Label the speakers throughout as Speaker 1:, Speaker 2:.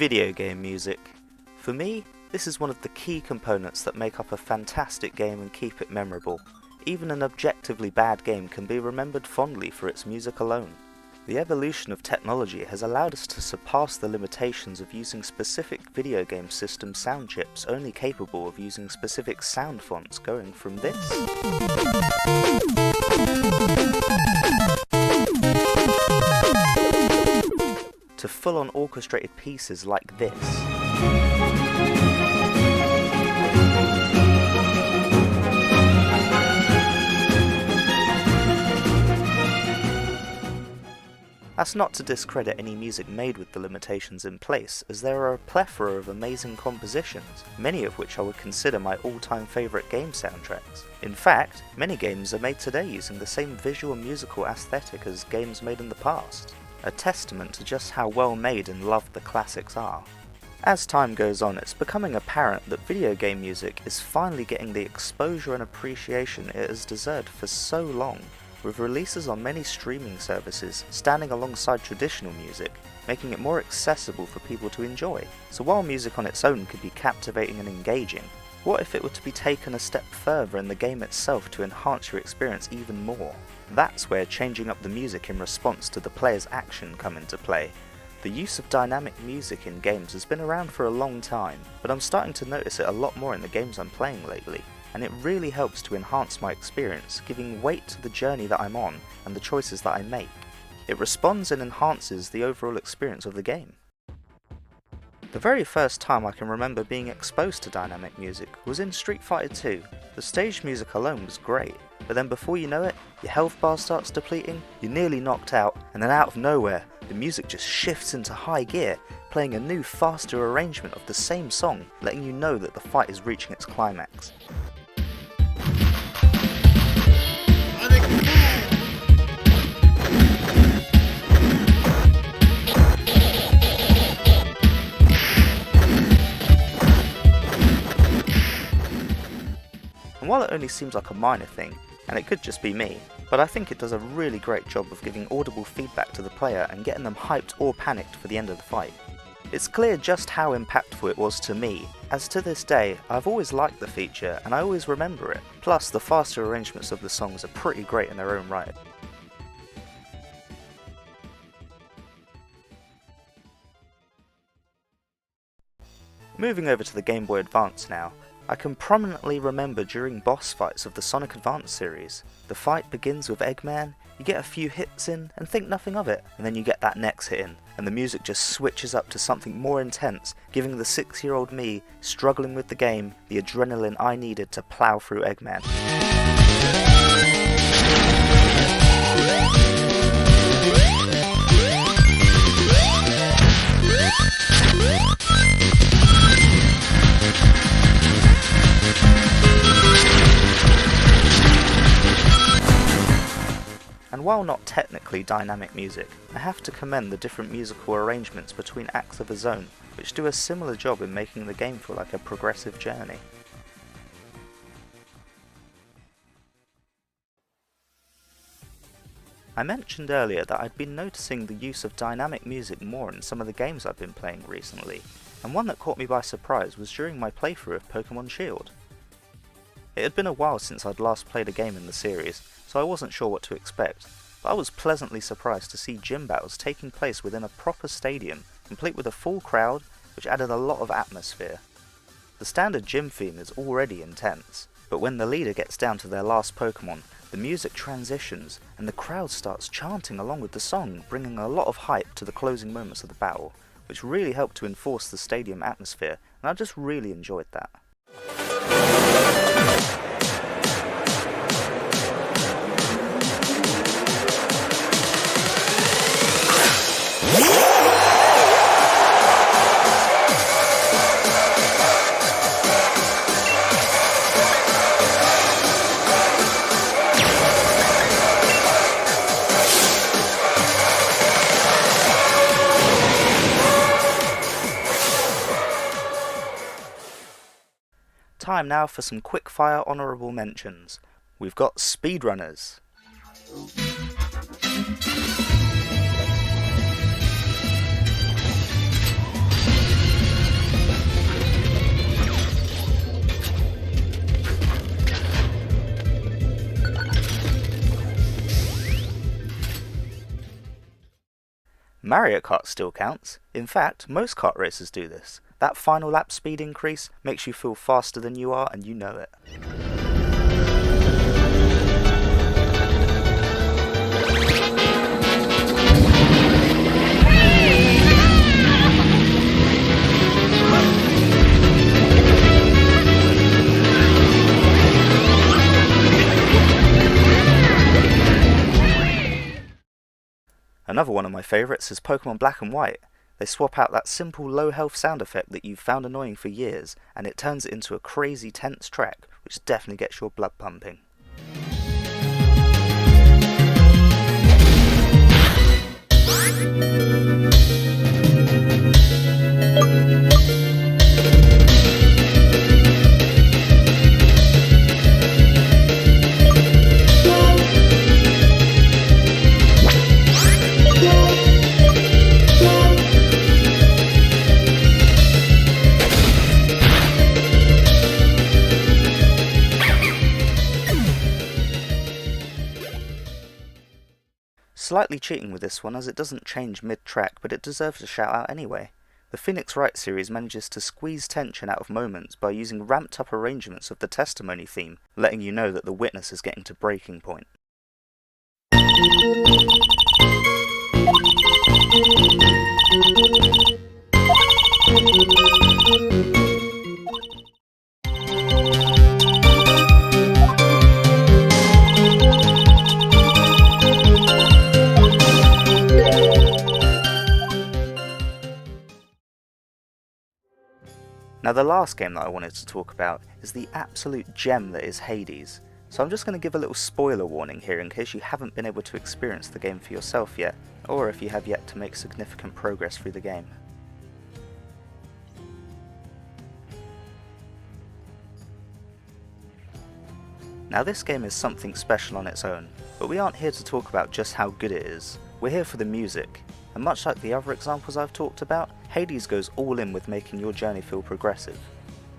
Speaker 1: Video game music. For me, this is one of the key components that make up a fantastic game and keep it memorable. Even an objectively bad game can be remembered fondly for its music alone. The evolution of technology has allowed us to surpass the limitations of using specific video game system sound chips only capable of using specific sound fonts, going from this to full-on orchestrated pieces like this. That's not to discredit any music made with the limitations in place, as there are a plethora of amazing compositions, many of which I would consider my all-time favourite game soundtracks. In fact, many games are made today using the same visual and musical aesthetic as games made in the past, a testament to just how well made and loved the classics are. As time goes on, it's becoming apparent that video game music is finally getting the exposure and appreciation it has deserved for so long, with releases on many streaming services standing alongside traditional music, making it more accessible for people to enjoy. So while music on its own could be captivating and engaging, what if it were to be taken a step further in the game itself to enhance your experience even more? That's where changing up the music in response to the player's action come into play. The use of dynamic music in games has been around for a long time, but I'm starting to notice it a lot more in the games I'm playing lately, and it really helps to enhance my experience, giving weight to the journey that I'm on and the choices that I make. It responds and enhances the overall experience of the game. The very first time I can remember being exposed to dynamic music was in Street Fighter 2. The stage music alone was great, but then before you know it, your health bar starts depleting, you're nearly knocked out, and then out of nowhere, the music just shifts into high gear, playing a new, faster arrangement of the same song, letting you know that the fight is reaching its climax. And while it only seems like a minor thing, and it could just be me, but I think it does a really great job of giving audible feedback to the player and getting them hyped or panicked for the end of the fight. It's clear just how impactful it was to me, as to this day I've always liked the feature and I always remember it, plus the faster arrangements of the songs are pretty great in their own right. Moving over to the Game Boy Advance now, I can prominently remember during boss fights of the Sonic Advance series. The fight begins with Eggman, you get a few hits in and think nothing of it, and then you get that next hit in, and the music just switches up to something more intense, giving the 6-year-old me, struggling with the game, the adrenaline I needed to plow through Eggman. And while not technically dynamic music, I have to commend the different musical arrangements between acts of a zone, which do a similar job in making the game feel like a progressive journey. I mentioned earlier that I'd been noticing the use of dynamic music more in some of the games I've been playing recently, and one that caught me by surprise was during my playthrough of Pokemon Shield. It had been a while since I'd last played a game in the series, so I wasn't sure what to expect, but I was pleasantly surprised to see gym battles taking place within a proper stadium, complete with a full crowd, which added a lot of atmosphere. The standard gym theme is already intense, but when the leader gets down to their last Pokemon, the music transitions and the crowd starts chanting along with the song, bringing a lot of hype to the closing moments of the battle, which really helped to enforce the stadium atmosphere, and I just really enjoyed that. Time now for some quick-fire honourable mentions. We've got speedrunners. Mario Kart still counts. In fact, most kart races do this. That final lap speed increase makes you feel faster than you are, and you know it. Another one of my favourites is Pokemon Black and White. They swap out that simple low health sound effect that you've found annoying for years, and it turns it into a crazy tense track, which definitely gets your blood pumping. Slightly cheating with this one as it doesn't change mid-track, but it deserves a shout out anyway. The Phoenix Wright series manages to squeeze tension out of moments by using ramped up arrangements of the testimony theme, letting you know that the witness is getting to breaking point. Now the last game that I wanted to talk about is the absolute gem that is Hades, so I'm just going to give a little spoiler warning here in case you haven't been able to experience the game for yourself yet, or if you have yet to make significant progress through the game. Now this game is something special on its own, but we aren't here to talk about just how good it is. We're here for the music, and much like the other examples I've talked about, Hades goes all in with making your journey feel progressive.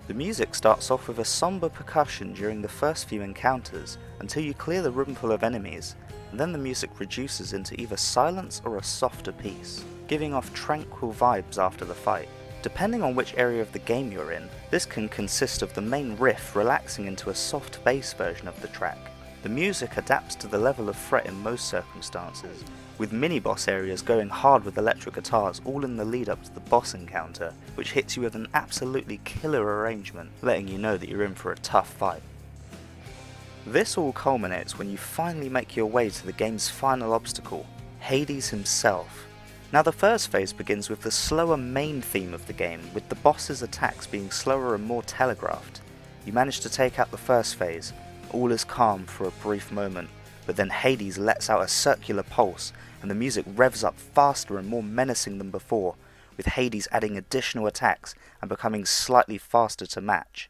Speaker 1: The music starts off with a somber percussion during the first few encounters until you clear the room full of enemies, and then the music reduces into either silence or a softer piece, giving off tranquil vibes after the fight. Depending on which area of the game you're in, this can consist of the main riff relaxing into a soft bass version of the track. The music adapts to the level of threat in most circumstances, with mini-boss areas going hard with electric guitars all in the lead up to the boss encounter, which hits you with an absolutely killer arrangement, letting you know that you're in for a tough fight. This all culminates when you finally make your way to the game's final obstacle, Hades himself. Now the first phase begins with the slower main theme of the game, with the boss's attacks being slower and more telegraphed. You manage to take out the first phase, all is calm for a brief moment, but then Hades lets out a circular pulse and the music revs up faster and more menacing than before, with Hades adding additional attacks and becoming slightly faster to match.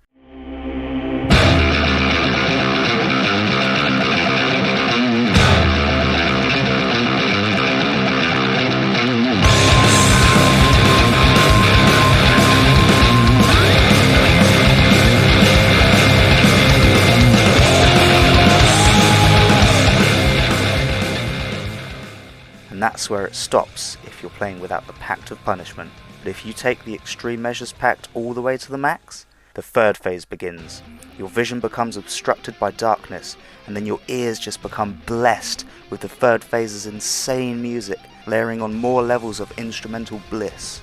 Speaker 1: And that's where it stops if you're playing without the Pact of Punishment. But if you take the Extreme Measures Pact all the way to the max, the third phase begins. Your vision becomes obstructed by darkness, and then your ears just become blessed with the third phase's insane music, layering on more levels of instrumental bliss.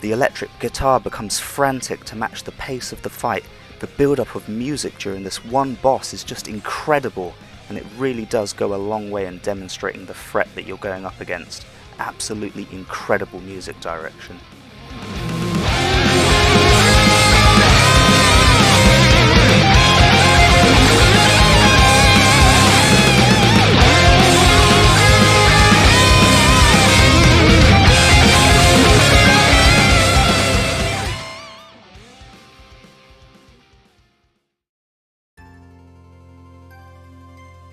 Speaker 1: The electric guitar becomes frantic to match the pace of the fight. The build-up of music during this one boss is just incredible, and it really does go a long way in demonstrating the threat that you're going up against. Absolutely incredible music direction.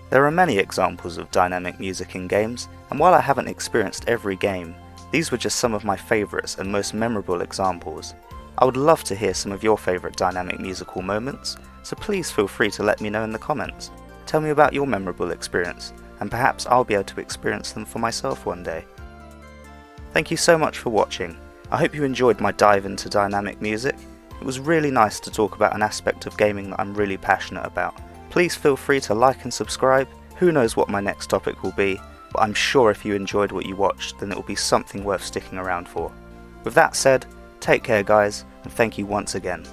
Speaker 1: There are many examples of dynamic music in games, and while I haven't experienced every game, these were just some of my favourites and most memorable examples. I would love to hear some of your favourite dynamic musical moments, so please feel free to let me know in the comments. Tell me about your memorable experience, and perhaps I'll be able to experience them for myself one day. Thank you so much for watching. I hope you enjoyed my dive into dynamic music. It was really nice to talk about an aspect of gaming that I'm really passionate about. Please feel free to like and subscribe. Who knows what my next topic will be, but I'm sure if you enjoyed what you watched, then it will be something worth sticking around for. With that said, take care guys, and thank you once again.